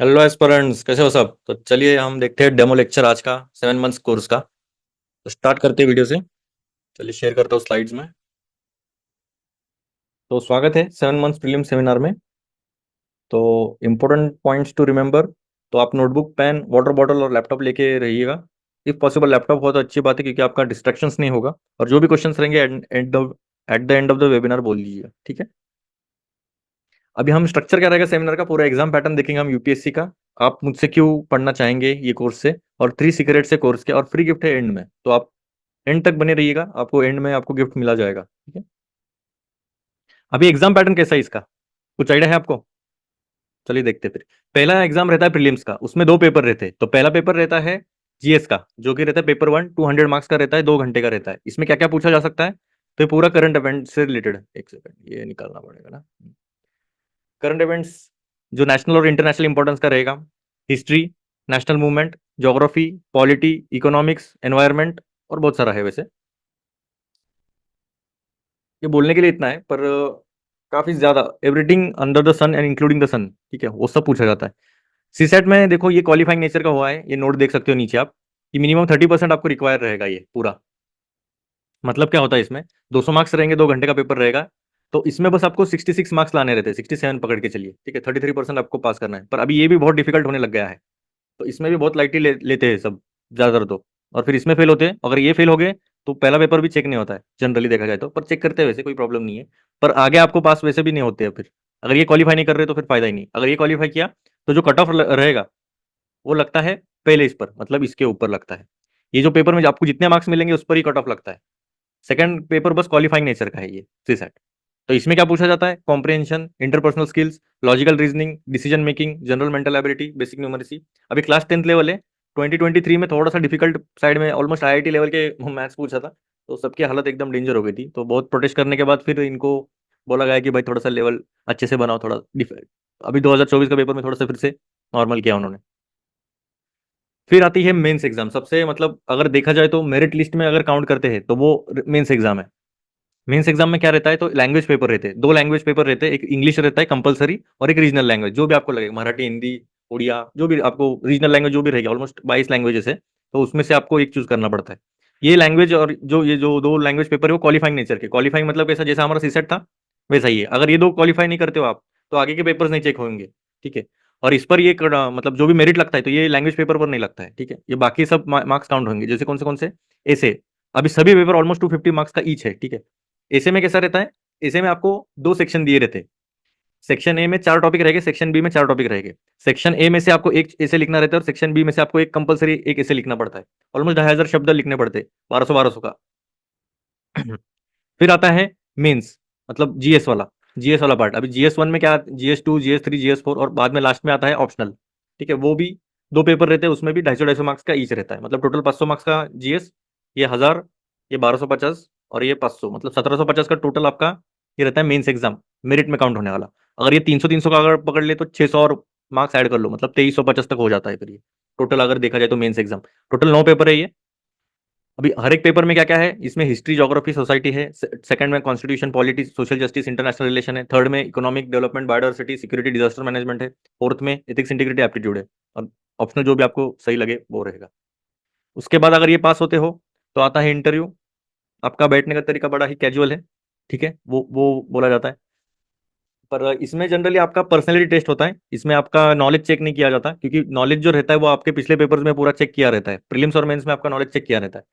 Hello aspirants, कैसे हो सब? तो चलिए हम देखते हैं डेमो लेक्चर आज का 7 मंथ्स कोर्स का। तो स्टार्ट करते हैं वीडियो से। चलिए शेयर करता हूँ स्लाइड्स में। तो स्वागत है 7 मंथ्स प्रीलिम सेमिनार में। तो इम्पोर्टेंट पॉइंट्स टू रिमेंबर। तो आप नोटबुक, पेन, वाटर बॉटल और लैपटॉप लेके रहिएगा। इफ पॉसिबल लैपटॉप हो तो अच्छी बात है, क्योंकि आपका डिस्ट्रैक्शंस नहीं होगा। और जो भी क्वेश्चंस रहेंगे at the end of the webinar बोल लीजिएगा, ठीक है। अभी हम स्ट्रक्चर क्या रहेगा सेमिनार का, पूरा एग्जाम पैटर्न देखेंगे हम यूपीएससी का। आप मुझसे क्यों पढ़ना चाहेंगे ये कोर्स से, और 3 सीक्रेट्स है कोर्स के, और फ्री गिफ्ट है एंड में। तो आप एंड तक बने रहिएगा, आपको एंड में आपको गिफ्ट मिला जाएगा, ठीक है। अभी एग्जाम पैटर्न कैसा है इसका, कुछ आइडिया है आपको? चलिए देखते हैं फिर। पहला एग्जाम रहता है प्रीलिम्स का, उसमें 2 पेपर रहते हैं। तो पहला पेपर रहता है जीएस का, जो कि रहता है पेपर 1, 200 मार्क्स का रहता है, 2 घंटे का रहता है। इसमें क्या क्या पूछा जा सकता है? तो ये पूरा करंट इवेंट से रिलेटेड, एक सेकंड ये निकालना पड़ेगा ना। करंट इवेंट्स जो नेशनल और इंटरनेशनल इंपॉर्टेंस का रहेगा, history, national movement, geography, polity, economics, environment, और बहुत सारा है वैसे। ये बोलने के लिए इतना है, पर काफी ज्यादा everything under the sun and including the sun, ठीक है, वो सब पूछा जाता है। सीसेट में देखो ये क्वालिफाइंग नेचर का हुआ है, ये नोट देख सकते हो नीचे आप, कि मिनिमम 30% आपको रिक्वायर रहेगा ये पूरा। मतलब क्या होता है इसमें, 200 मार्क्स रहेंगे, 2 घंटे का पेपर रहेगा। तो इसमें बस आपको 66 मार्क्स लाने रहते हैं, 67 पकड़ के चलिए, ठीक है। 33% आपको पास करना है, पर अभी ये भी बहुत डिफिकल्ट होने लग गया है। तो इसमें भी बहुत लाइटली लेते हैं सब, ज्यादातर तो। और फिर इसमें फेल होते हैं, अगर ये फेल हो गए तो पहला पेपर भी चेक नहीं होता है जनरली देखा जाए तो, पर चेक करते हैं वैसे, कोई प्रॉब्लम नहीं है। पर आगे आपको पास वैसे भी नहीं होते हैं फिर। अगर ये क्वालिफाई नहीं कर रहे तो फिर फायदा ही नहीं। अगर ये क्वालिफाई किया तो जो कट ऑफ रहेगा वो लगता है पहले इस पर, मतलब इसके ऊपर लगता है। ये जो पेपर में आपको जितने मार्क्स मिलेंगे उस पर ही कट ऑफ लगता है। सेकंड पेपर बस क्वालिफाइंग नेचर का है ये सीसेट। तो इसमें क्या पूछा जाता है, comprehension, interpersonal skills, logical reasoning, decision making, general mental ability, basic numeracy. अभी क्लास 10th लेवल है। 2023 में थोड़ा सा डिफिकल्ट साइड में, ऑलमोस्ट आईआईटी लेवल के मैथ्स पूछा था। तो सबकी हालत एकदम डेंजर हो गई थी, तो बहुत प्रोटेस्ट करने के बाद फिर इनको बोला गया कि भाई थोड़ा सा लेवल अच्छे से बनाओ, थोड़ा अभी 2024 का पेपर में थोड़ा सा फिर से नॉर्मल किया उन्होंने। फिर आती है मेंस एग्जाम, सबसे मतलब अगर देखा जाए तो मेरिट लिस्ट में अगर काउंट करते हैं तो वो मेंस एग्जाम है। मेंस एग्जाम में क्या रहता है, तो लैंग्वेज पेपर रहते हैं, 2 लैंग्वेज पेपर रहते हैं, एक इंग्लिश रहता है कंपलसरी, और एक रीजनल लैंग्वेज जो भी आपको लगे, मराठी, हिंदी, उड़िया, जो भी आपको रीजनल लैंग्वेज जो भी रहेगी, ऑलमोस्ट 22 लैंग्वेजेस है। तो उसमें से आपको एक चूज करना पड़ता है। ये लैंग्वेज और ये जो 2 लैंग्वेज पेपर है वो क्वालिफाइंग नेचर के, क्वालिफाइंग मतलब कैसा, जैसा हमारा सीसेट था वैसा ही है। अगर ये दो क्वालिफाई नहीं करते हो आप तो आगे के पेपर्स नहीं चेक होंगे, ठीक है। और इस पर ये मतलब जो भी मेरिट लगता है तो ये लैंग्वेज पेपर पर नहीं लगता है, ठीक है। ये बाकी सब मार्क्स काउंट होंगे, जैसे कौन से ऐसे। अभी सभी पेपर ऑलमोस्ट 250 मार्क्स का ईच है, ठीक है। ऐसे में कैसा रहता है, ऐसे में आपको 2 सेक्शन दिए रहते हैं। सेक्शन ए में 4 टॉपिक रहेंगे, सेक्शन बी में 4 टॉपिक रहेंगे। सेक्शन ए में से आपको एक ऐसे लिखना रहता है, और सेक्शन बी में से आपको एक कंपलसरी एक ऐसे लिखना पड़ता है। ऑलमोस्ट 2,500 शब्द लिखने पड़ते हैं, 1200 का। फिर आता है मेंस, मतलब जीएस वाला पार्ट। अभी जीएस 1 में क्या, जीएस 2, जीएस 3, जीएस 4, और बाद में लास्ट में आता है ऑप्शनल, ठीक है। वो भी 2 पेपर रहते हैं, उसमें भी 250-250 मार्क्स का ईच रहता है, मतलब टोटल 500 मार्क्स का जीएस। ये 1000, ये 1250, और ये 500, मतलब 1750 का टोटल आपका ये रहता है मेंस एग्जाम, मेरिट में काउंट होने वाला। अगर ये 300-300 का अगर पकड़ ले तो 600 और मार्क्स ऐड कर लो, मतलब 2350 तक हो जाता है फिर ये टोटल, अगर देखा जाए तो मेंस एग्जाम। टोटल 9 पेपर है ये। अभी हर एक पेपर में क्या क्या है, इसमें हिस्ट्री, ज्योग्राफी, सोसाइटी है। सेकंड में constitution, polity, social justice, international relation है। थर्ड में economic development, biodiversity, security, disaster management है। फोर्थ में एथिक्स, इंटीग्रिटी, एप्टीट्यूड है। और ऑप्शनल जो भी आपको सही लगे वो रहेगा। उसके बाद अगर ये पास होते हो तो आता है इंटरव्यू। आपका बैठने का तरीका बड़ा ही कैजुअल है, ठीक है, वो बोला जाता है। पर इसमें जनरली आपका पर्सनैलिटी टेस्ट होता है, इसमें आपका नॉलेज चेक नहीं किया जाता, क्योंकि नॉलेज जो रहता है वो आपके पिछले पेपर्स में पूरा चेक किया रहता है। प्रीलिम्स और मेंस में आपका नॉलेज चेक किया रहता है।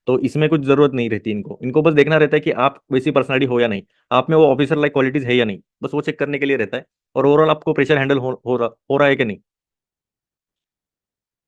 तो इसमें कुछ जरूरत नहीं रहती, इनको इनको बस देखना रहता है कि आप वैसी पर्सनैलिटी हो या नहीं, आप में वो ऑफिसर लाइक क्वालिटीज है या नहीं, बस वो चेक करने के लिए रहता है। और ओवरऑल आपको प्रेशर हैंडल हो रहा है कि नहीं।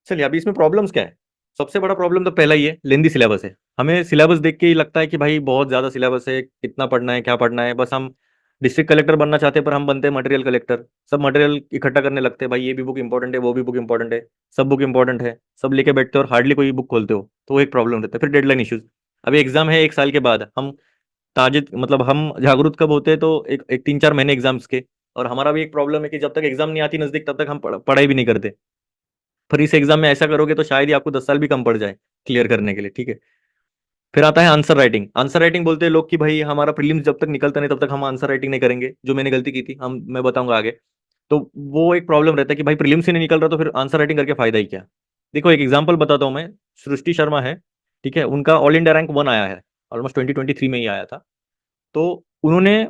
चलिए अभी इसमें प्रॉब्लम्स क्या है। सबसे बड़ा प्रॉब्लम तो पहला ही है, लेंदी सिलेबस है। हमें सिलेबस देख के ही लगता है कि भाई बहुत ज्यादा सिलेबस है, कितना पढ़ना है, क्या पढ़ना है। बस हम डिस्ट्रिक्ट कलेक्टर बनना चाहते हैं, पर हम बनते हैं मटेरियल कलेक्टर। सब मटेरियल इकट्ठा करने लगते हैं, भाई ये भी बुक इंपॉर्टेंट है, वो भी बुक इंपॉर्टेंट है, सब बुक इंपॉर्टेंट है, सब लेके बैठते हो और हार्डली कोई बुक खोलते हो, तो वो एक प्रॉब्लम रहता है। फिर डेडलाइन इश्यूज। अभी एग्जाम है 1 साल के बाद, हम ताजिद मतलब हम जागरूक कब होते हैं, तो एक 3-4 महीने एग्जाम्स के। और हमारा भी एक प्रॉब्लम है कि जब तक एग्जाम नहीं आती नजदीक तब तक हम पढ़ाई भी नहीं करते। फिर इस एग्जाम में ऐसा करोगे तो शायद ही आपको 10 साल भी कम पड़ जाए क्लियर करने के लिए, ठीक है। फिर आता है आंसर राइटिंग। आंसर राइटिंग बोलते हैं लोग कि भाई हमारा प्रीलिम्स जब तक निकलता नहीं तब तक हम आंसर राइटिंग नहीं करेंगे, जो मैंने गलती की थी, हम मैं बताऊंगा आगे। तो वो एक प्रॉब्लम रहता है कि भाई प्रीलिम्स ही नहीं निकल रहा तो फिर आंसर राइटिंग करके फायदा ही क्या। देखो एक एग्जांपल बताता हूँ मैं। सृष्टि शर्मा है, ठीक है, उनका ऑल इंडिया रैंक 1 आया है, ऑलमोस्ट 2023 में ही आया था। तो उन्होंने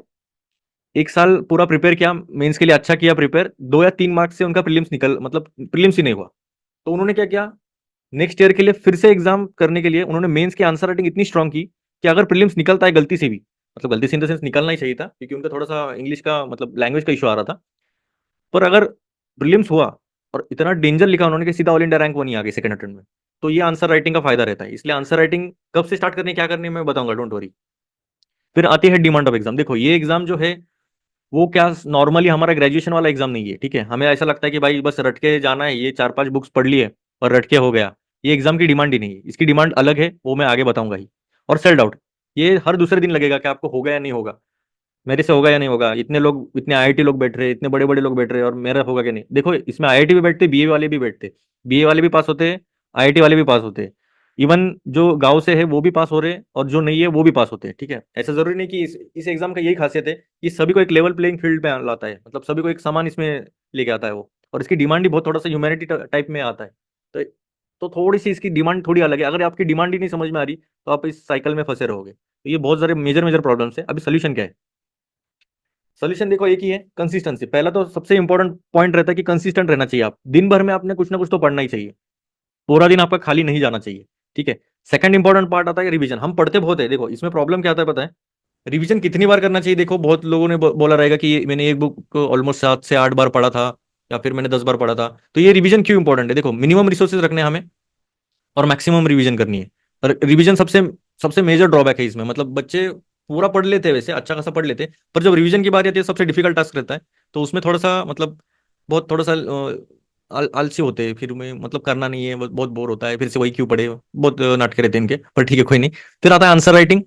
एक साल पूरा प्रिपेयर किया मेंस के लिए, अच्छा किया प्रिपेयर, 2 या 3 मार्क्स से उनका प्रीलिम्स निकल, मतलब प्रीलिम्स ही नहीं हुआ। तो उन्होंने क्या किया, नेक्स्ट ईयर के लिए फिर से एग्जाम करने के लिए उन्होंने मेंस की आंसर राइटिंग इतनी स्ट्रांग की कि अगर प्रीलिम्स निकलता है गलती से भी, मतलब गलती से इन द सेंस निकलना ही चाहिए था क्योंकि उनका थोड़ा सा इंग्लिश का मतलब लैंग्वेज का इशू आ रहा था, पर अगर प्रीलिम्स हुआ और इतना डेंजर लिखा उन्होंने कि सीधा ऑल इंडिया रैंक 1 ही आ गई सेकंड अटेम्प्ट में, तो ये आंसर राइटिंग का फायदा रहता है। इसलिए आंसर राइटिंग कब से स्टार्ट करनी है, क्या करनी है, मैं बताऊंगा, डोंट वरी। फिर आती है डिमांड ऑफ एग्जाम। देखो ये एग्जाम जो है वो क्या नॉर्मली हमारा ग्रेजुएशन वाला एग्जाम नहीं है, ठीक है। हमें ऐसा लगता है कि भाई बस रट के जाना है, ये 4-5 बुक्स पढ़ लिए और रट के हो गया। ये एग्जाम की डिमांड ही नहीं है, इसकी डिमांड अलग है, वो मैं आगे बताऊंगा ही। और सेल्फ डाउट, ये हर दूसरे दिन लगेगा कि आपको होगा या नहीं होगा, मेरे से होगा या नहीं होगा। इतने लोग, इतने आईआईटी लोग बैठ रहे हैं, इतने बड़े बड़े लोग बैठ रहे हैं, और मेरा होगा कि नहीं। देखो इसमें आईआईटी भी बैठते, बीए वाले भी बैठते, बीए वाले भी पास होते हैं, आईआईटी वाले भी पास होते हैं। इवन जो गांव से है वो भी पास हो रहे हैं, और जो नहीं है वो भी पास होते हैं, ठीक है। ऐसा जरूरी नहीं कि इस एग्जाम का यही खासियत है कि सभी को एक लेवल प्लेइंग फील्ड पे लाता है, मतलब सभी को एक समान इसमें लेके आता है वो। और इसकी डिमांड ही बहुत थोड़ा सा ह्यूमैनिटी टाइप में आता है। तो थोड़ी सी इसकी डिमांड थोड़ी अलग है। अगर आपकी डिमांड ही नहीं समझ में आ रही तो आप इस साइकिल में फंसे रहोगे। तो ये बहुत सारे मेजर मेजर प्रॉब्लम्स है। अभी सोल्यूशन क्या है? सोल्यूशन देखो एक ही है, कंसिस्टेंसी। पहला तो सबसे इंपॉर्टेंट पॉइंट रहता है कि कंसिस्टेंट रहना चाहिए। आप दिन भर में आपने कुछ ना कुछ तो पढ़ना ही चाहिए, पूरा दिन आपका खाली नहीं जाना चाहिए, ठीक है। सेकंड इंपॉर्टेंट पार्ट आता है रिवीजन। हम पढ़ते बहुत है, देखो इसमें प्रॉब्लम क्या आता है पता है, रिवीजन कितनी बार करना चाहिए। देखो बहुत लोगों ने बोला रहेगा कि मैंने एक बुक को ऑलमोस्ट 7 से 8 बार पढ़ा था, या फिर मैंने 10 बार पढ़ा था। तो ये रिवीजन क्यों इंपॉर्टेंट है? देखो मिनिमम रिसोर्सेज रखने हैं हमें, और मैक्सिमम रिवीजन करनी है। और रिवीजन सबसे सबसे मेजर ड्रॉबैक है इसमें। मतलब बच्चे पूरा पढ़ लेते हैं, वैसे अच्छा खासा पढ़ लेते हैं, पर जब रिवीजन की बात आती है सबसे डिफिकल्ट टास्क रहता है। तो उसमें थोड़ा सा मतलब बहुत थोड़ा सा आलसी होते हैं, फिर में मतलब करना नहीं है, बहुत बोर होता है, फिर से वही क्यों पढ़े, बहुत नाटक रहते हैं इनके, पर ठीक है कोई नहीं। फिर आता है आंसर राइटिंग।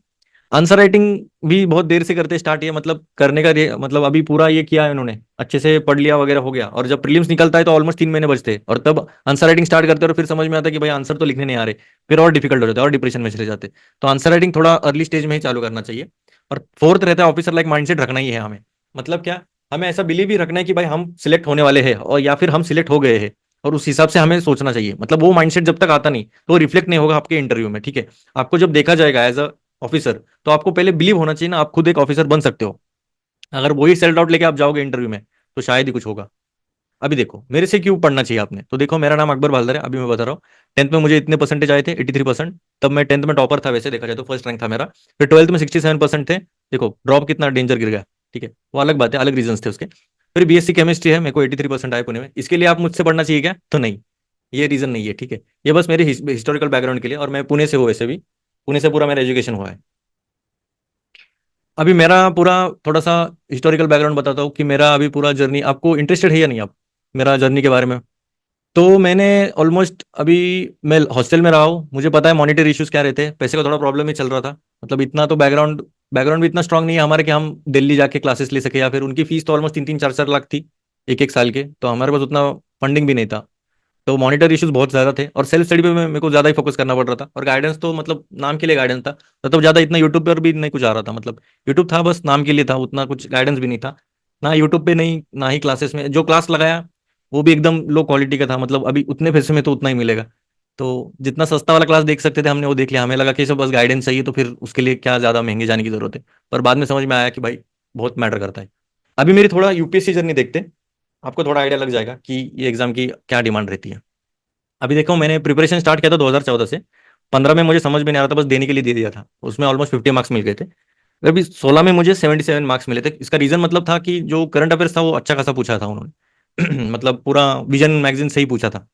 आंसर राइटिंग भी बहुत देर से करते स्टार्ट, ये मतलब करने का मतलब अभी पूरा ये किया है उन्होंने, अच्छे से पढ़ लिया वगैरह हो गया, और जब प्रीलिम्स निकलता है तो ऑलमोस्ट 3 महीने बचते हैं, और तब आंसर राइटिंग स्टार्ट करते हैं, और फिर समझ में आता है कि भाई आंसर तो लिखने नहीं आ रहे, फिर और डिफिकल्ट हो जाता है और डिप्रेशन में चले जाते हैं। तो आंसर राइटिंग थोड़ा अर्ली स्टेज में ही चालू करना चाहिए। और फोर्थ रहता है ऑफिसर लाइक माइंडसेट रखना ही है हमें। मतलब क्या, हमें ऐसा बिलीव ही रखना है कि भाई हम सिलेक्ट होने वाले हैं, और या फिर हम सिलेक्ट हो गए हैं, और उस हिसाब से हमें सोचना चाहिए। मतलब वो माइंडसेट जब तक आता नहीं तो रिफ्लेक्ट नहीं होगा आपके इंटरव्यू में, ठीक है। आपको जब देखा जाएगा एज अ ऑफिसर, तो आपको पहले बिलीव होना चाहिए ना, आप खुद एक ऑफिसर बन सकते हो। अगर वही सेल्फ डाउट लेके आप जाओगे इंटरव्यू में तो शायद ही कुछ होगा। अभी देखो मेरे से क्यों पढ़ना चाहिए आपने, तो देखो मेरा नाम अकबर बालदर है, अभी मैं बता रहा हूँ। टेंथ में मुझे इतने परसेंटेज आए थे, 83%। तब मैं टेंथ में टॉपर था, वैसे देखा जाए तो फर्स्ट रैंक था मेरा। फिर ट्वेल्थ में 67% थे। देखो ड्रॉप कितना डेंजर गिर गया, ठीक है, वो अलग बात है, अलग रीजन थे उसके। फिर बीएससी केमिस्ट्री है, मेरे को 83% आए पुणे में, इसके लिए आप मुझसे पढ़ना चाहिए क्या? तो नहीं, ये रीजन नहीं है, ठीक है। ये बस मेरे हिस्टोरिकल बैकग्राउंड के लिए, और मैं पुणे से हूँ वैसे भी, पुणे से पूरा मेरा एजुकेशन हुआ है। अभी मेरा पूरा थोड़ा सा हिस्टोरिकल बैकग्राउंड बताता हूँ कि मेरा अभी पूरा जर्नी, आपको इंटरेस्टेड है या नहीं आप मेरा जर्नी के बारे में? तो मैंने ऑलमोस्ट अभी, मैं हॉस्टल में रहा हूँ, मुझे पता है मॉनिटरी इश्यूज क्या रहते हैं, पैसे का थोड़ा प्रॉब्लम ही चल रहा था। मतलब इतना तो बैकग्राउंड बैकग्राउंड भी इतना स्ट्रांग नहीं है हमारे कि हम दिल्ली जाके क्लासेस ले सके, या फिर उनकी फीस तो ऑलमोस्ट 3-3 4-4 लाख थी एक एक साल के, तो हमारे पास उतना फंडिंग भी नहीं था। तो मॉनिटर इश्यूज बहुत ज्यादा थे, और सेल्फ स्टडी पे मेरे को ज्यादा ही फोकस करना पड़ रहा था, और गाइडेंस तो मतलब नाम के लिए गाइडेंस था। तो ज्यादा इतना यूट्यूब पर भी नहीं कुछ आ रहा था, मतलब यूट्यूब था बस नाम के लिए था, उतना कुछ गाइडेंस भी नहीं था ना यूट्यूब पे, नहीं ना ही क्लासेस में जो क्लास लगाया वो भी एकदम लो क्वालिटी का था। मतलब अभी उतने पैसे में तो उतना ही मिलेगा। तो जितना सस्ता वाला क्लास देख सकते थे हमने वो देख लिया, हमें लगा कि सब बस गाइडेंस चाहिए, तो फिर उसके लिए क्या ज्यादा महंगे जाने की जरूरत है। पर बाद में समझ में आया कि भाई बहुत मैटर करता है। अभी मेरी थोड़ा यूपीएससी जर्नी देखते हैं, आपको थोड़ा आइडिया लग जाएगा कि ये एग्जाम की क्या डिमांड रहती है। अभी देखो मैंने प्रिपरेशन स्टार्ट किया था 2014 से। 15 में मुझे समझ में नहीं आ रहा था, बस देने के लिए दे दिया था, उसमें ऑलमोस्ट 50 मार्क्स मिल गए थे। अभी 16 में मुझे 77 मार्क्स मिले थे। इसका रीजन मतलब था कि जो करंट अफेयर्स था वो अच्छा खासा पूछा था उन्होंने मतलब पूरा विजन मैगजीन से ही पूछा था।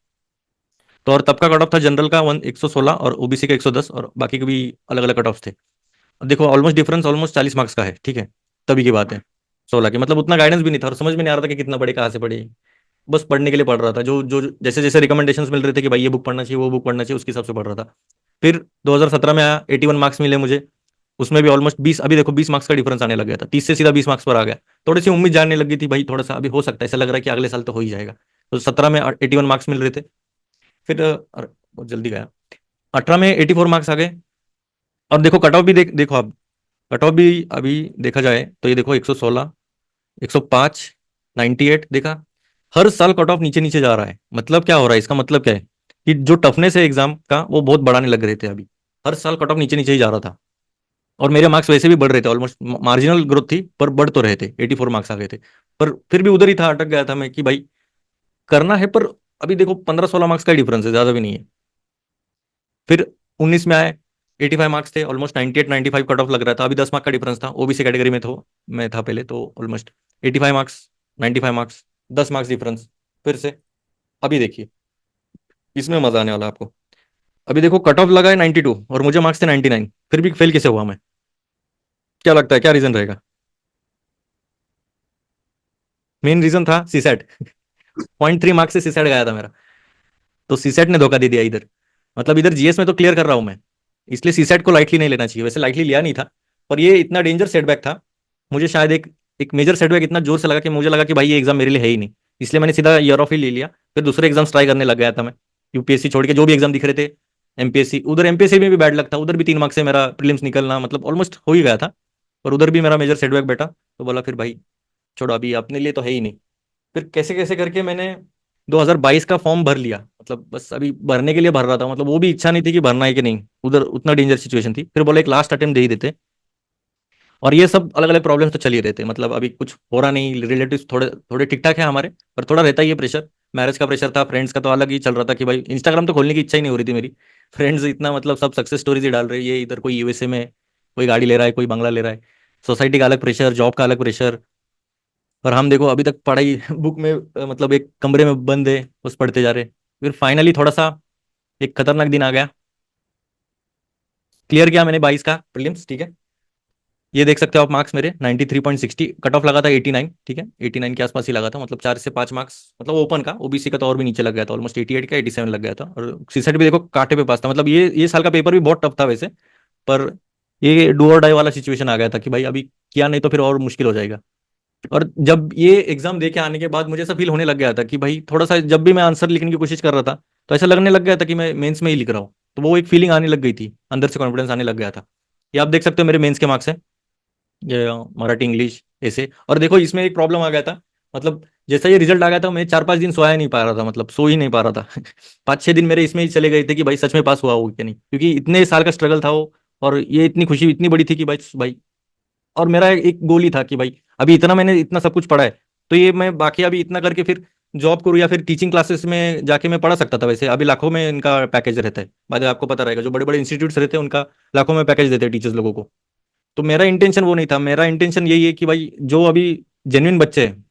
तो और तब का कट ऑफ था जनरल का 116, और ओबीसी का 110, और बाकी के भी अलग अलग कट ऑफ थे। अब देखो ऑलमोस्ट डिफरेंस ऑलमोस्ट 40 मार्क्स का है, ठीक है। तभी की बात है, 16 की, मतलब उतना गाइडेंस भी नहीं था, और समझ में नहीं आ रहा था कि कितना पढ़े, कहाँ से पढ़े। बस पढ़ने के लिए पढ़ रहा था, जो जो जैसे जैसे रिकमेंडेशंस मिल रहे थे कि भाई ये बुक पढ़ना चाहिए, वो बुक पढ़ना चाहिए, उसके हिसाब से पढ़ रहा था। फिर 2017 में आया, 81 मार्क्स मिले मुझे। उसमें भी ऑलमोस्ट 20, अभी देखो 20 मार्क्स का डिफरेंस आने लग गया था, 30 से सीधा 20 मार्क्स पर आ गया। थोड़ी सी उम्मीद जानने लगी थी भाई, थोड़ा सा अभी हो सकता है, ऐसा लग रहा है कि अगले साल तो हो ही जाएगा। तो 17 में 81 मार्क्स मिल रहे थे। फिर अरे बहुत जल्दी गया, 18 में 84 मार्क्स आ गए। और देखो कट ऑफ भी देखो आप, कट ऑफ भी अभी देखा जाए तो ये देखो 116, 105, 98 देखा। हर साल कट ऑफ नीचे नीचे जा रहा है। मतलब क्या हो रहा है, इसका मतलब क्या है कि जो टफनेस है एग्जाम का वो बहुत बढ़ाने लग रहे थे अभी। हर साल कट ऑफ नीचे नीचे ही जा रहा था। और मेरे मार्क्स वैसे भी बढ़ रहे थे, ऑलमोस्ट मार्जिनल ग्रोथ थी पर बढ़ तो रहे थे, 84 मार्क्स आ गए थे। पर फिर भी उधर ही था, अटक गया था मैं कि भाई करना है पर अभी देखो 15-16 मार्क्स का डिफरेंस है, ज्यादा भी नहीं है। फिर 19 में आए, 85 मार्क्स थे, ऑलमोस्ट 98 95 कट ऑफ लग रहा था। अभी 10 मार्क का डिफरेंस था, ओबीसी कैटेगरी में तो मैं था पहले, तो almost 85 marks, 95 marks, 10 marks difference. फिर से अभी देखिए, इसमें मजा आने वाला है आपको। अभी देखो कट ऑफ लगा है 92 और मुझे मार्क्स थे 99, फिर भी फेल कैसे हुआ मैं? क्या लगता है क्या रीजन रहेगा? मेन रीजन था सीसेट। 0.3 मार्क्स से सीसेट गया था मेरा। तो सीसेट ने धोखा दे दिया इधर। मतलब इधर जीएस में तो क्लियर कर रहा हूं मैं, इसलिए सीसेट को लाइटली नहीं लेना चाहिए। वैसे लाइटली लिया नहीं था, पर ये इतना डेंजर सेटबैक था। मुझे शायद एक एक मेजर सेटबैक इतना जोर से लगा कि मुझे लगा कि भाई ये एग्जाम मेरे लिए है ही नहीं। इसलिए मैंने सीधा ईयर ऑफ ही ले लिया। फिर दूसरे एग्जाम्स ट्राई करने लग गया था मैं, यूपीएससी छोड़ के जो भी एग्जाम दिख रहे थे। एमपीएससी, उधर एमपीएससी में भी बैड लग था, उधर भी 3 मार्क्स से मेरा प्रीलिम्स निकलना मतलब ऑलमोस्ट हो ही गया था। पर उधर भी मेरा मेजर सेटबैक बेटा, तो बोला फिर भाई छोड़ो, अभी अपने लिए तो है ही नहीं। फिर कैसे कैसे करके मैंने 2022 का फॉर्म भर लिया। मतलब बस अभी भरने के लिए भर रहा था, मतलब वो भी इच्छा नहीं थी कि भरना है कि नहीं, उधर उतना डेंजर सिचुएशन थी। फिर बोला एक लास्ट अटेम्प्ट दे ही देते। और ये सब अलग अलग प्रॉब्लम्स तो चल ही रहते, मतलब अभी कुछ हो रहा नहीं, रिलेटिव्स थोड़े थोड़े ठीक ठाक है हमारे, पर थोड़ा रहता ही है प्रेशर। मैरिज का प्रेशर था, फ्रेंड्स का तो अलग ही चल रहा था कि भाई इंस्टाग्राम तो खोलने की इच्छा ही नहीं हो रही थी मेरी। फ्रेंड्स इतना मतलब सब सक्सेस स्टोरीज ही डाल रहे हैं, ये इधर कोई यूएसए में कोई गाड़ी ले रहा है, कोई बंगला ले रहा है। सोसाइटी का अलग प्रेशर, जॉब का अलग प्रेशर। और हम देखो अभी तक पढ़ाई बुक में मतलब एक कमरे में बंद है, बस पढ़ते जा रहे। फिर फाइनली थोड़ा सा एक खतरनाक दिन आ गया। क्लियर किया मैंने 22 का प्रीलिम्स, ठीक है। ये देख सकते हो आप मार्क्स मेरे 93.60, कट ऑफ लगा था 89, ठीक है। 89 के आसपास ही लगा था, मतलब 4 से 5 मार्क्स, मतलब ओपन का। ओबीसी का तो और भी नीचे लग गया था, ऑलमोस्ट 88 का 87 लग गया था। और सीसेट भी देखो कांटे पे पास था। मतलब ये साल का पेपर भी बहुत टफ था वैसे। पर ये डू और डाई वाला सिचुएशन आ गया था कि भाई अभी किया नहीं तो फिर और मुश्किल हो जाएगा। और जब ये एग्जाम दे के आने के बाद मुझे ऐसा फील होने लग गया था कि भाई थोड़ा सा जब भी मैं आंसर लिखने की कोशिश कर रहा था, तो ऐसा लगने लग गया था कि मैं मेंस में ही लिख रहा हूँ। तो वो एक फीलिंग आने लग गई थी, अंदर से कॉन्फिडेंस आने लग गया था। ये आप देख सकते हो मेरे मेंस के मार्क्स है, ये मराठी इंग्लिश ऐसे। और देखो इसमें एक प्रॉब्लम आ गया था। मतलब जैसा ये रिजल्ट आ गया था, मैं 4-5 दिन सोया नहीं पा रहा था, मतलब सो ही नहीं पा रहा था। 5-6 दिन मेरे इसमें ही चले गए थे कि भाई सच में पास हुआ हो कि नहीं, क्योंकि इतने साल का स्ट्रगल था वो। और ये इतनी खुशी इतनी बड़ी थी कि भाई भाई। और मेरा एक गोल ही था कि भाई अभी इतना मैंने इतना सब कुछ पढ़ा है, तो ये मैं बाकी अभी इतना करके फिर जॉब करूँ या फिर टीचिंग क्लासेस में जाके मैं पढ़ा सकता था। वैसे अभी लाखों में इनका पैकेज रहता है, बाद में आपको पता रहेगा, जो बड़े बड़े इंस्टीट्यूट्स रहते हैं उनका लाखों में पैकेज देते हैं टीचर्स लोगों को। तो मेरा इंटेंशन वो नहीं था, मेरा इंटेंशन यही है कि भाई जो अभी जेन्युइन बच्चे हैं,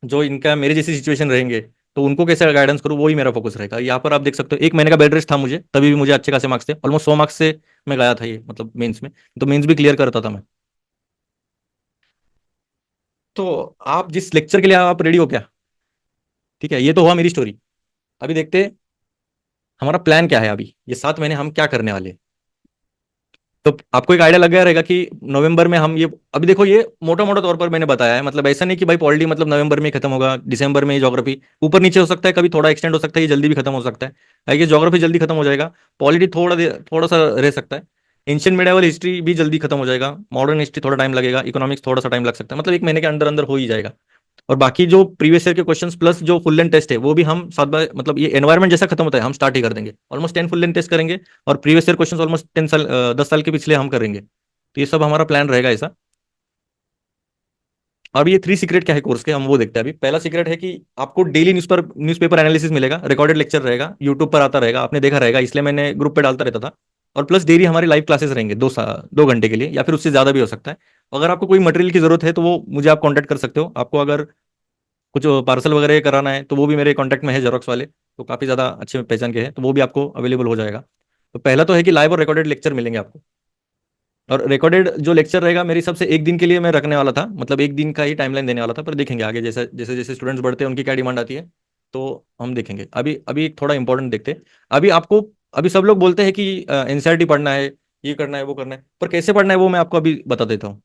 जो इनका मेरे जैसी सिचुएशन रहेंगे, तो उनको कैसे गाइडेंस करूँ, वही मेरा फोकस रहेगा। यहाँ पर आप देख सकते हो 1 महीने का बेड रेस्ट था मुझे, तभी भी मुझे अच्छे खासे मार्क्स थे, ऑलमोस्ट 100 मार्क्स से मैं गया था ये मतलब मेंस में। तो मेंस भी क्लियर करता था मैं। तो आप जिस लेक्चर के लिए आप रेडी हो क्या? ठीक है, ये तो हुआ मेरी स्टोरी। अभी देखते हैं हमारा प्लान क्या है, अभी ये 7 महीने हम क्या करने वाले हैं। तो आपको एक आइडिया लग गया रहेगा कि नवंबर में हम ये, अभी देखो ये मोटा मोटा तौर पर मैंने बताया है, मतलब ऐसा नहीं कि भाई पॉलिटी मतलब नवंबर में ही खत्म होगा, दिसंबर में ही ज्योग्राफी ऊपर नीचे हो सकता है, कभी थोड़ा एक्सटेंड हो सकता है, ये जल्दी भी खत्म हो सकता है। आई गेस ज्योग्राफी जल्दी खत्म हो जाएगा। पॉलिटी थोड़ा सा रह सकता है। एंशियंट मिडाइवल हिस्ट्री भी जल्दी खत्म हो जाएगा। मॉडर्न हिस्ट्री थोड़ा टाइम लगेगा। इकोनॉमिक्स थोड़ा सा टाइम लग सकता है, मतलब 1 महीने के अंदर अंदर हो ही जाएगा। और बाकी जो प्रीवियस ईयर के क्वेश्चंस प्लस जो फुल लेंथ टेस्ट है वो भी हम साथ में, मतलब ये एनवायरमेंट जैसा खत्म होता है हम स्टार्ट ही कर देंगे, ऑलमोस्ट 10 फुल लेंथ टेस्ट करेंगे। और प्रीवियस ईयर क्वेश्चंस ऑलमोस्ट 10 साल 10 साल के पिछले हम करेंगे। तो ये सब हमारा प्लान रहेगा ऐसा। अब ये 3 सीक्रेट क्या है कोर्स के, हम वो देखते हैं। अभी पहला सीक्रेट है कि आपको डेली न्यूज़पेपर एनालिसिस मिलेगा, रिकॉर्डेड लेक्चर रहेगा, यूट्यूब पर आता रहेगा, आपने देखा रहेगा, इसलिए मैंने ग्रुप पे डालता रहता था। और प्लस डेली हमारी लाइव क्लासेस रहेंगे 2 घंटे के लिए, या फिर उससे ज़्यादा भी हो सकता है। अगर आपको कोई मटेरियल की जरूरत है तो वो मुझे आप कॉन्टैक्ट कर सकते हो। आपको अगर कुछ पार्सल वगैरह कराना है तो वो भी मेरे कॉन्टैक्ट में है, जेरोक्स वाले तो काफ़ी ज़्यादा अच्छे पहचान के हैं, तो वो भी आपको अवेलेबल हो जाएगा। तो पहला तो है कि लाइव और रिकॉर्डेड लेक्चर मिलेंगे आपको। और रिकॉर्डेड जो लेक्चर रहेगा मेरे हिसाब से एक दिन के लिए मैं रखने वाला था, मतलब एक दिन का ही टाइमलाइन देने वाला था, पर देखेंगे आगे जैसे जैसे जैसे स्टूडेंट्स बढ़ते हैं उनकी क्या डिमांड आती है, तो हम देखेंगे। अभी अभी एक थोड़ा इंपॉर्टेंट देखते हैं। अभी आपको, अभी सब लोग बोलते हैं कि एनसीईआरटी पढ़ना है, ये करना है वो करना है, पर कैसे पढ़ना है वो मैं आपको अभी बता देता हूँ।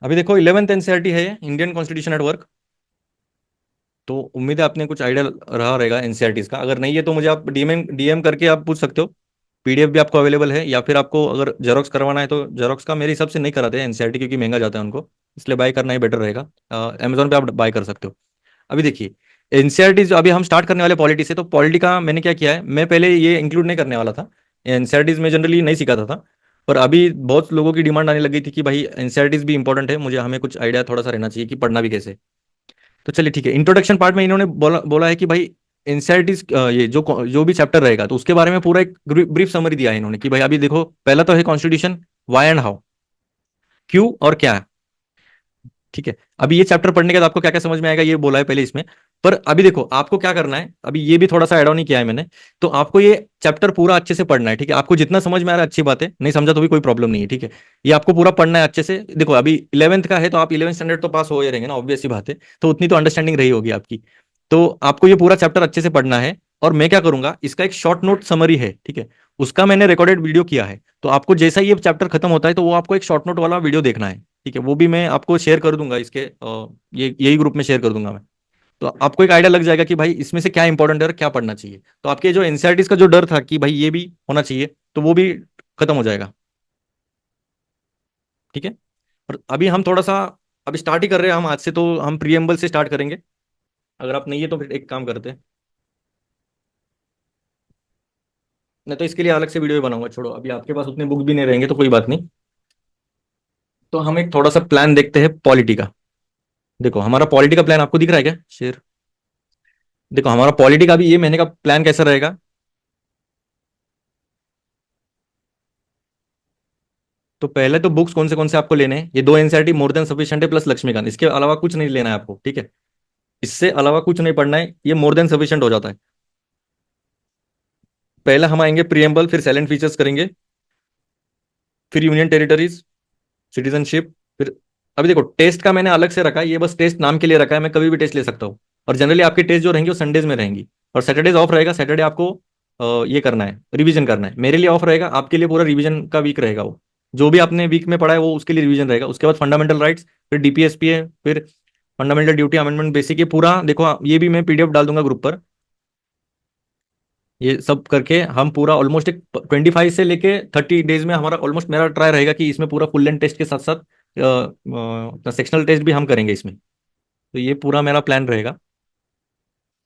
अभी देखो 11th एनसीईआरटी है, इंडियन कॉन्स्टिट्यूशन एट वर्क। तो उम्मीद है आपने कुछ आइडिया रहा रहेगा एनसीईआरटीज का। अगर नहीं है तो मुझे आप डीएम डीएम करके आप पूछ सकते हो। पीडीएफ भी आपको अवेलेबल है, या फिर आपको अगर जेरोक्स करवाना है तो जेरोक्स का मेरे हिसाब से नहीं कराते हैं एनसीईआरटी, क्योंकि महंगा जाता है उनको, इसलिए बाय करना ही बेटर रहेगा। अमेजोन पे आप बाय कर सकते हो। अभी देखिए, एनसीईआरटी जो अभी हम स्टार्ट करने वाले पॉलिटी से, तो पॉलिटी का मैंने क्या किया है, मैं पहले ये इंक्लूड नहीं करने वाला था, एनसीईआरटीज में जनरली नहीं सिखाता था। पर अभी बहुत लोगों की डिमांड आने लगी थी कि भाई एनसीईआरटीज भी इंपॉर्टेंट है, मुझे हमें कुछ आइडिया थोड़ा सा रहना चाहिए कि पढ़ना भी कैसे। तो चलिए ठीक है, इंट्रोडक्शन पार्ट में इन्होंने बोला बोला है कि भाई एनसीईआरटीज, ये जो भी चैप्टर रहेगा तो उसके बारे में पूरा एक ब्रीफ समरी दिया है इन्होंने कि भाई अभी देखो, पहला तो है कॉन्स्टिट्यूशन, वाई एंड हाउ, क्यों और क्या है। ठीक है, अभी ये चैप्टर पढ़ने के बाद आपको क्या क्या समझ में आएगा ये बोला है पहले इसमें। पर अभी देखो आपको क्या करना है, अभी ये भी थोड़ा सा ऐड ऑन ही किया है मैंने। तो आपको ये चैप्टर पूरा अच्छे से पढ़ना है, ठीक है। आपको जितना समझ में आ रहा है अच्छी बात है, नहीं समझा तो भी कोई प्रॉब्लम नहीं है, ठीक है। ये आपको पूरा पढ़ना है अच्छे से। देखो अभी 11th का है, तो आप 11th स्टैंडर्ड तो पास हो ही रहेंगे ना, ऑब्वियस सी बात है। तो उतनी तो अंडरस्टैंडिंग रही होगी आपकी। तो आपको ये पूरा चैप्टर अच्छे से पढ़ना है। और मैं क्या करूंगा, इसका एक शॉर्ट नोट समरी है, ठीक है, उसका मैंने रिकॉर्डेड वीडियो किया है। तो आपको जैसा ही ये चैप्टर खत्म होता है, तो वो आपको एक शॉर्ट नोट वाला वीडियो देखना है, ठीक है। वो भी मैं आपको शेयर कर दूंगा इसके ये यही ग्रुप में शेयर कर दूंगा मैं। तो आपको एक आइडिया लग जाएगा कि भाई इसमें से क्या इंपॉर्टेंट है और क्या पढ़ना चाहिए। तो आपके जो एनसीईआरटीज का जो डर था कि भाई ये भी होना चाहिए, तो वो भी खत्म हो जाएगा, ठीक है। और अभी हम थोड़ा सा, अभी स्टार्ट ही कर रहे हैं हम आज से, तो हम प्रीएम्बल से स्टार्ट करेंगे। अगर आप नहीं है तो फिर एक काम करते हैं, नहीं तो इसके लिए अलग से वीडियो बनाऊंगा। छोड़ो, अभी आपके पास उतने बुक भी नहीं रहेंगे तो कोई बात नहीं। तो हम एक थोड़ा सा प्लान देखते हैं पॉलिटी का। देखो हमारा पॉलिटी का प्लान आपको दिख रहा है क्या शेर? देखो हमारा पॉलिटी का भी ये महीने का प्लान कैसा रहेगा। तो पहले तो बुक्स कौन से आपको लेने हैं, ये दो एनसीईआरटी मोर देन सफिशिएंट है प्लस लक्ष्मीकांत, इसके अलावा कुछ नहीं लेना है आपको, ठीक है। इससे अलावा कुछ नहीं पढ़ना है, ये मोर देन सफिशिएंट हो जाता है। पहले हम आएंगे प्रियम्बल, फिर साइलेंट फीचर्स करेंगे, फिर यूनियन टेरिटरीज, सिटीजनशिप, फिर अभी देखो टेस्ट का मैंने अलग से रखा है, ये बस टेस्ट नाम के लिए रखा है, मैं कभी भी टेस्ट ले सकता हूँ। और जनरली आपके टेस्ट जो रहेंगे वो संडेज में रहेंगी। और सैटरडेज ऑफ रहेगा, सैटरडे आपको ये करना है, रिवीजन करना है। मेरे लिए ऑफ रहेगा, आपके लिए पूरा रिवीजन का वीक रहेगा वो। जो भी आपने वीक में पढ़ा है वो उसके लिए रिवीजन रहेगा। उसके बाद फंडामेंटल राइट्स, फिर डीपीएसपी है, फिर फंडामेंटल ड्यूटी अमेंडमेंट बेसिक, ये पूरा देखो ये भी मैं पीडीएफ डाल दूंगा ग्रुप पर। ये सब करके हम पूरा ऑलमोस्ट एक 25 से लेके 30 डेज में हमारा ऑलमोस्ट, मेरा ट्राई रहेगा कि इसमें पूरा फुल लेंथ टेस्ट के साथ साथ सेक्शनल टेस्ट भी हम करेंगे इसमें। तो ये पूरा मेरा प्लान रहेगा।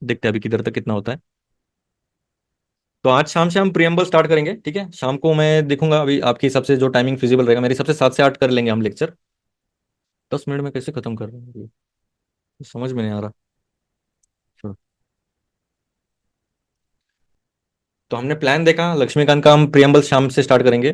देखते हैं अभी किधर तक कितना होता है। तो आज शाम से हम प्रियम्बल स्टार्ट करेंगे, ठीक है। शाम को मैं देखूंगा अभी आपके हिसाब से जो टाइमिंग फिजिबल रहेगा, मेरे हिसाब से 7 से 8 कर लेंगे हम लेक्चर। 10 मिनट में कैसे खत्म कर रहे हैं ये समझ में नहीं आ रहा। छोड़ो। तो हमने प्लान देखा लक्ष्मीकांत का, हम प्रियम्बल शाम से स्टार्ट करेंगे।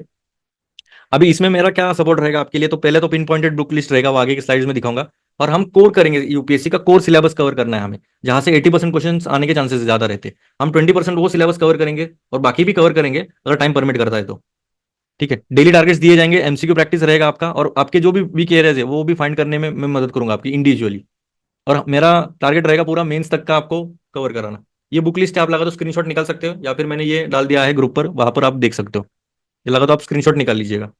अभी इसमें मेरा क्या सपोर्ट रहेगा आपके लिए, तो पहले तो पिन पॉइंटेड बुक लिस्ट रहेगा, वो आगे की स्लाइड्स में दिखाऊंगा। और हम कोर करेंगे, यूपीएससी का कोर सिलेबस कवर करना है हमें, जहां से 80% क्वेश्चन आने के चांसेस ज्यादा रहते हैं। हम 20% वो सिलेबस कवर करेंगे और बाकी भी कवर करेंगे अगर टाइम परमिट करता है तो, ठीक है। डेली टारगेट्स दिए जाएंगे, एमसीक्यू प्रैक्टिस रहेगा आपका, और आपके जो भी वीक एरियाज है वो भी फाइंड करने में मैं मदद करूंगा आपकी इंडिविजुअली। और मेरा टारगेट रहेगा पूरा मेंस तक का आपको कवर कराना। ये बुक लिस्ट आप लगा तो स्क्रीनशॉट निकाल सकते हो, या फिर मैंने ये डाल दिया है ग्रुप पर, वहां पर आप देख सकते हो। ये लगा तो आप स्क्रीनशॉट निकाल लीजिएगा।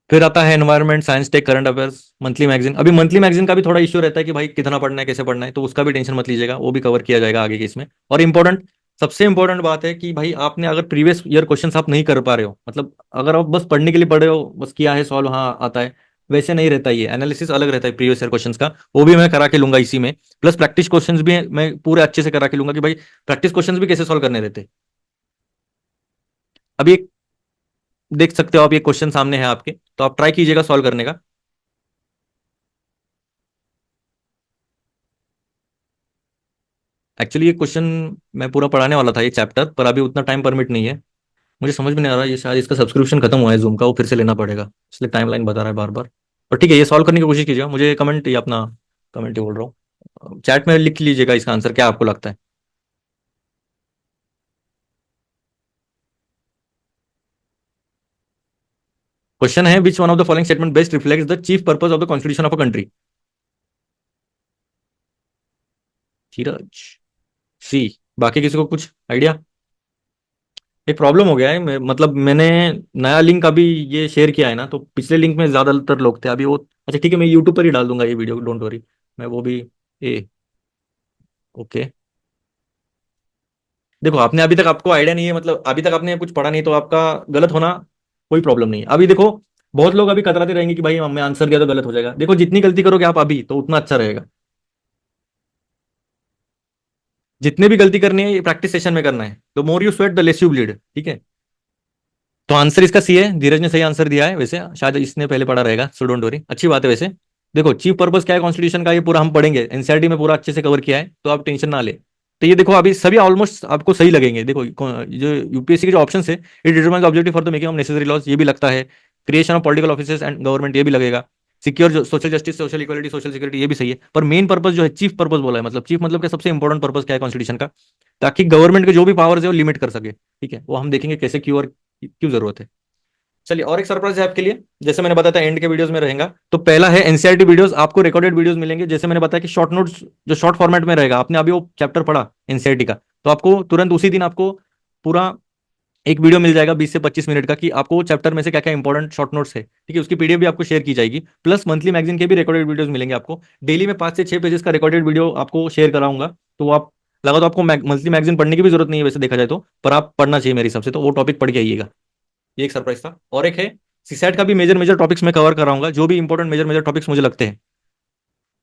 फिर आता है environment science tech current affairs, monthly magazine. अभी मंथली मैगजीन का भी थोड़ा इश्यू रहता है कि भाई कितना पढ़ना है कैसे पढ़ना है, तो उसका भी टेंशन मत लीजिएगा, वो भी कवर किया जाएगा आगे के इसमें। और इंपॉर्टेंट, सबसे इंपॉर्टेंट बात है कि भाई आपने अगर प्रीवियस ईयर क्वेश्चंस आप नहीं कर पा रहे हो, मतलब अगर आप बस पढ़ने के लिए पढ़े हो, बस किया है सॉल्व, हाँ आता है, वैसे नहीं रहता, ये एनालिसिस अलग रहता है प्रीवियस ईयर क्वेश्चंस का, वो भी मैं करा के लूंगा इसी में। प्लस प्रैक्टिस क्वेश्चंस भी मैं पूरे अच्छे से करा के लूंगा कि भाई प्रैक्टिस क्वेश्चंस भी कैसे सॉल्व करने रहते हैं। अभी एक देख सकते हो आप, ये क्वेश्चन सामने है आपके, तो आप ट्राई कीजिएगा सॉल्व करने का। एक्चुअली ये क्वेश्चन मैं पूरा पढ़ाने वाला था ये चैप्टर, पर अभी उतना टाइम परमिट नहीं है। मुझे समझ में नहीं आ रहा, ये शायद इसका सब्सक्रिप्शन खत्म हुआ है जूम का, वो फिर से लेना पड़ेगा, इसलिए टाइमलाइन बता रहा है बार बार। पर ठीक है, ये सॉल्व करने की कोशिश कीजिएगा, मुझे कमेंट या अपना कमेंट ही बोल रहा हूँ, चैट में लिख लीजिएगा इसका आंसर क्या आपको लगता है। क्वेश्चन है, which one of the following statement best reflects the chief purpose of the constitution of a country. Dheeraj, C. बाकी किसी को कुछ आइडिया? एक प्रॉब्लम हो गया है, मतलब मैंने नया लिंक अभी ये शेयर किया है ना, तो पिछले लिंक में ज्यादातर लोग थे अभी वो। अच्छा ठीक है, मैं यूट्यूब पर ही डाल दूंगा ये वीडियो, डोंट वरी। मैं वो भी, ए, ओके। देखो आपने अभी तक, आपको आइडिया नहीं है, मतलब अभी तक आपने कुछ पढ़ा नहीं, तो आपका गलत होना कोई प्रॉब्लम नहीं है। अभी देखो बहुत लोग अभी कतराते रहेंगे कि भाई मैं आंसर दिया तो गलत हो जाएगा। देखो जितनी गलती करोगे आप अभी तो उतना अच्छा रहेगा। जितने भी गलती करनी है ये प्रैक्टिस सेशन में करना है। The more you sweat the less you bleed, ठीक है। तो आंसर इसका सी है। धीरज ने सही आंसर दिया है, वैसे शायद इसने पहले पढ़ा रहेगा, सो डोंट वरी, अच्छी बात है वैसे। देखो चीफ पर्पस क्या है कॉन्स्टिट्यूशन का, ये पूरा हम पढ़ेंगे, एनसीईआरटी में पूरा अच्छे से कवर किया है, तो आप टेंशन ना ले। तो ये देखो अभी सभी ऑलमोस्ट आपको सही लगेंगे। देखो जो यूपीएससी के जो ऑप्शन है, it determines objective for the making of necessary laws, ये भी लगता है। Creation of political offices and government, ये भी लगेगा। Secure social justice, social equality, social security, ये भी सही है। पर मेन पर्पस जो है चीफ पर्पस बोला है, मतलब चीफ मतलब क्या, सबसे इंपॉर्टेंट पर्पस क्या है कॉन्स्टिट्यूशन का, ताकि गवर्नमेंट के जो भी पावर्स है वो लिमिट कर सके, ठीक है। वो हम देखेंगे कैसे, क्यों और क्यों जरूरत है। चलिए और एक सरप्राइज है आपके लिए, जैसे मैंने बताया था एंड के वीडियोस में रहेगा। तो पहला है एनसीईआरटी वीडियोस, आपको रिकॉर्डेड वीडियोस मिलेंगे। जैसे मैंने बताया कि शॉर्ट नोट्स जो शॉर्ट फॉर्मेट में रहेगा, आपने अभी वो चैप्टर पढ़ा एनसीईआरटी का, तो आपको तुरंत उसी दिन आपको पूरा एक वीडियो मिल जाएगा 20 से 25 मिनट का, कि आपको वो चैप्टर में से क्या क्या इंपॉर्टेंट शॉर्ट नोट्स है, ठीक है। उसकी पीडीएफ भी आपको शेयर की जाएगी। प्लस मंथली मैगजीन के भी रिकॉर्डेड वीडियोस मिलेंगे आपको। डेली में 5 से 6 पेजेस का रिकॉर्डेड वीडियो आपको शेयर कराऊंगा। तो वो आप लगा, तो आपको मंथली मैगजीन पढ़ने की भी जरूरत नहीं है वैसे देखा जाए तो, पर आप पढ़ना चाहिए मेरे हिसाब से, तो वो टॉपिक पढ़ के आइएगा। ये एक सरप्राइज था। और एक है सीसैट का भी मेजर मेजर टॉपिक्स मैं कवर कराऊंगा, जो भी इंपॉर्टेंट मेजर मेजर टॉपिक्स मुझे लगते हैं।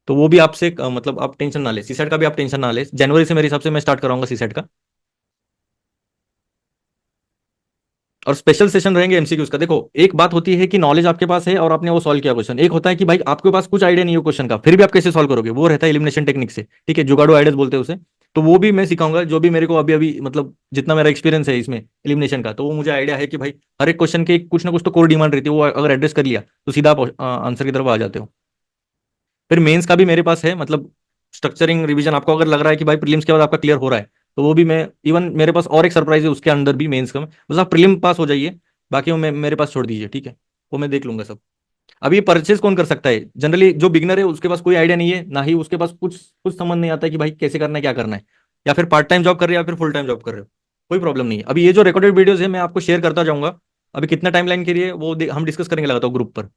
तो वो भी आपसे मतलब आप टेंशन ना ले, सीसैट का भी आप टेंशन ना ले। जनवरी से मेरे हिसाब से मैं स्टार्ट कराऊंगा सीसैट का। और स्पेशल सेशन रहेंगे एमसीक्यूज का। देखो एक बात होती है कि नॉलेज आपके पास है और आपने वो सॉल्व किया क्वेश्चन, एक होता है कि भाई आपके पास कुछ आइडिया नहीं है क्वेश्चन का, फिर भी आप कैसे सॉल्व करोगे, वो रहता है एलिमिनेशन टेक्निक से, ठीक है, जुगाड़ू आइडियाज बोलते हैं उसे। तो वो भी मैं सिखाऊंगा, जो भी मेरे को अभी अभी मतलब जितना मेरा एक्सपीरियंस है इसमें एलिमिनेशन का, तो वो मुझे आइडिया है कि भाई हर एक क्वेश्चन के कुछ ना कुछ तो कोर डिमांड रहती है, वो अगर एड्रेस कर लिया तो सीधा आप आंसर की तरफ आ जाते हो। फिर मेंस का भी मेरे पास है, मतलब स्ट्रक्चरिंग रिवीजन, आपको अगर लग रहा है कि भाई प्रीलिम्स के बाद आपका क्लियर हो रहा है, तो वो भी मैं इवन मेरे पास और एक सरप्राइज है उसके अंदर भी मेंस का में। बस आप प्रीलिम पास हो जाइए, बाकी वो मेरे पास छोड़ दीजिए, ठीक है। वो मैं देख लूंगा सब। अब ये परचेज कौन कर सकता है, जनरली जो बिगनर है उसके पास कोई आइडिया नहीं है, ना ही उसके पास कुछ कुछ समझ नहीं आता है कि भाई कैसे करना है, क्या करना है, या फिर पार्ट टाइम जॉब कर रहे हो या फिर फुल टाइम जॉब कर रहे हो, कोई प्रॉब्लम नहीं है। अभी ये जो रिकॉर्डेड वीडियोस है मैं आपको शेयर करता जाऊंगा। अभी कितना टाइमलाइन के लिए वो हम डिस्कस करेंगे लगाता हूँ ग्रुप पर।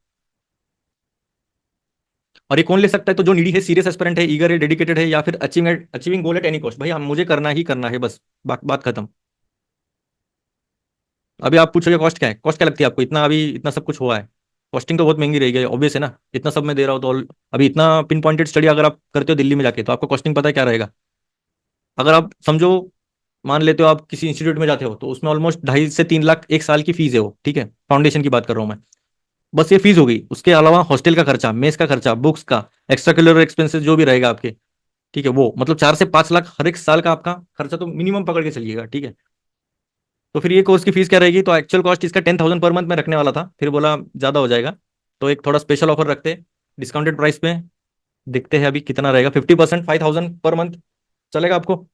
और ये कौन ले सकता है, तो जो नीडी है, सीरियस एस्पिरेंट है, ईगर है, डेडिकेटेड है, या फिर achieving goal at any cost, भाई हम मुझे करना ही करना है बस, बात खत्म। अभी आप पूछोगे कॉस्ट क्या है, कॉस्ट क्या लगती है आपको, इतना अभी इतना सब कुछ हुआ है, कॉस्टिंग तो बहुत महंगी रहेगी, ऑब्वियस है ना, इतना सब मैं दे रहा हूँ तो अभी इतना पिन पॉइंटेड स्टडी अगर आप करते हो दिल्ली में जाके, तो आपको कॉस्टिंग पता है क्या रहेगा। अगर आप समझो, मान लेते हो आप किसी इंस्टीट्यूट में जाते हो, तो उसमें ऑलमोस्ट 2.5 से 3 लाख एक साल की फीस है वो, ठीक है, फाउंडेशन की बात कर रहा हूँ मैं। बस ये फीस हो गई, उसके अलावा हॉस्टल का खर्चा, मेस का खर्चा, बुक्स का, एक्स्ट्रा करिकुलर एक्सपेंसेस जो भी रहेगा आपके, ठीक है, वो मतलब 4 से 5 लाख हर एक साल का आपका खर्चा तो मिनिमम पकड़ के चलिएगा, ठीक है। तो फिर ये कोर्स की फीस क्या रहेगी, तो एक्चुअल कॉस्ट इसका 10,000 पर मंथ में रखने वाला था, फिर बोला ज़्यादा हो जाएगा, तो एक थोड़ा स्पेशल ऑफर रखते हैं डिस्काउंटेड प्राइस पे। देखते हैं अभी कितना रहेगा, 50%, 5,000 पर मंथ, चलेगा आपको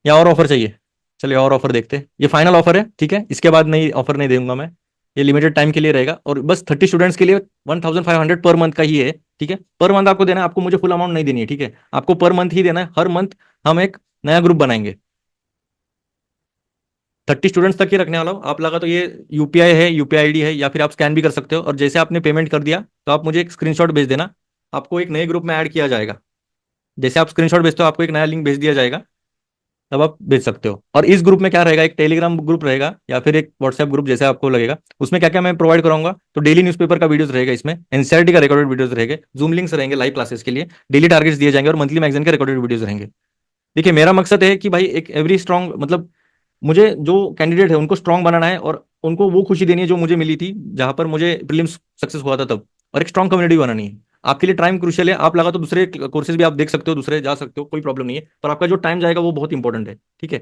या और ऑफर चाहिए। चलिए और ऑफर देखते हैं, ये फाइनल ऑफर है, ठीक है, इसके बाद नहीं ऑफर नहीं दूंगा मैं। ये लिमिटेड टाइम के लिए रहेगा और बस 30 स्टूडेंट्स के लिए 1,500 पर मंथ का ही है, ठीक है। पर मंथ आपको देना है, आपको मुझे फुल अमाउंट नहीं देनी है, ठीक है, आपको पर मंथ ही देना है। हर मंथ हम एक नया ग्रुप बनाएंगे, 30 स्टूडेंट्स तक ही रखने वाला हूँ। आप लगा तो ये यूपीआई है, यूपीआई आईडी है, या फिर आप स्कैन भी कर सकते हो, और जैसे आपने पेमेंट कर दिया तो आप मुझे एक स्क्रीनशॉट भेज देना, आपको एक नए ग्रुप में ऐड किया जाएगा। जैसे आप स्क्रीनशॉट भेजते हो आपको एक नया लिंक भेज दिया जाएगा, तब आप भेज सकते हो। और इस ग्रुप में क्या रहेगा, एक टेलीग्राम ग्रुप रहेगा या फिर एक व्हाट्सएप ग्रुप, जैसे आपको लगेगा। उसमें क्या क्या मैं प्रोवाइड कराऊंगा, तो डेली न्यूज़पेपर का वीडियोस रहेगा इसमें, एनसीईआरटी का रिकॉर्डेड वीडियोस रहेंगे, जूम लिंक्स रहेंगे लाइव क्लासेस के लिए, डेली टारगेट्स दिए जाएंगे और मंथली मैगजीन के रिकॉर्डेड वीडियोस रहेंगे। देखिए मेरा मकसद है कि भाई एक एवरी स्ट्रॉन्ग, मतलब मुझे जो कैंडिडेट है उनको स्ट्रांग बनाना है, और उनको वो खुशी देनी है जो मुझे मिली थी जहां पर मुझे प्रीलिम्स सक्सेस हुआ था तब, और एक स्ट्रांग कम्युनिटी बनानी है। आपके लिए टाइम क्रूशियल है, आप लगा तो दूसरे कोर्सेज भी आप देख सकते हो, दूसरे जा सकते हो, कोई प्रॉब्लम नहीं है, पर आपका जो टाइम जाएगा वो बहुत इंपॉर्टेंट है, ठीक है।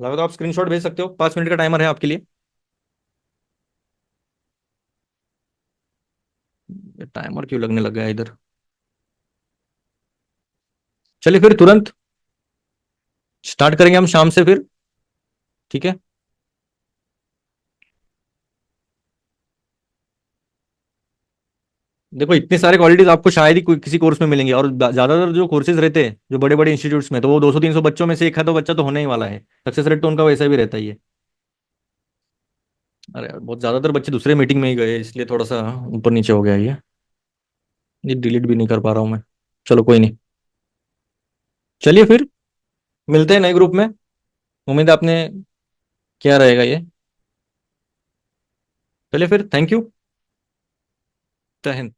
लगा तो आप स्क्रीनशॉट भेज सकते हो, 5 मिनट का टाइमर है आपके लिए। टाइमर क्यों लगने लग गया इधर। चलिए फिर तुरंत स्टार्ट करेंगे हम शाम से फिर, ठीक है। देखो इतने सारे क्वालिटीज आपको शायद ही किसी कोर्स में मिलेंगे, और ज्यादातर जो कोर्सेज रहते हैं जो बड़े बड़े इंस्टीट्यूट्स में, तो वो 200-300 बच्चों में से एक है तो बच्चा तो होने ही वाला है, सक्सेस रेट तो उनका वैसा भी रहता ही है। अरे यार बहुत ज्यादातर बच्चे दूसरे मीटिंग में ही गए, इसलिए थोड़ा सा ऊपर नीचे हो गया ये डिलीट भी नहीं कर पा रहा हूँ मैं। चलो कोई नहीं, चलिए फिर मिलते हैं नए ग्रुप में। उम्मीद है आपने क्या रहेगा ये? चलिए फिर, थैंक यू। जय हिंद।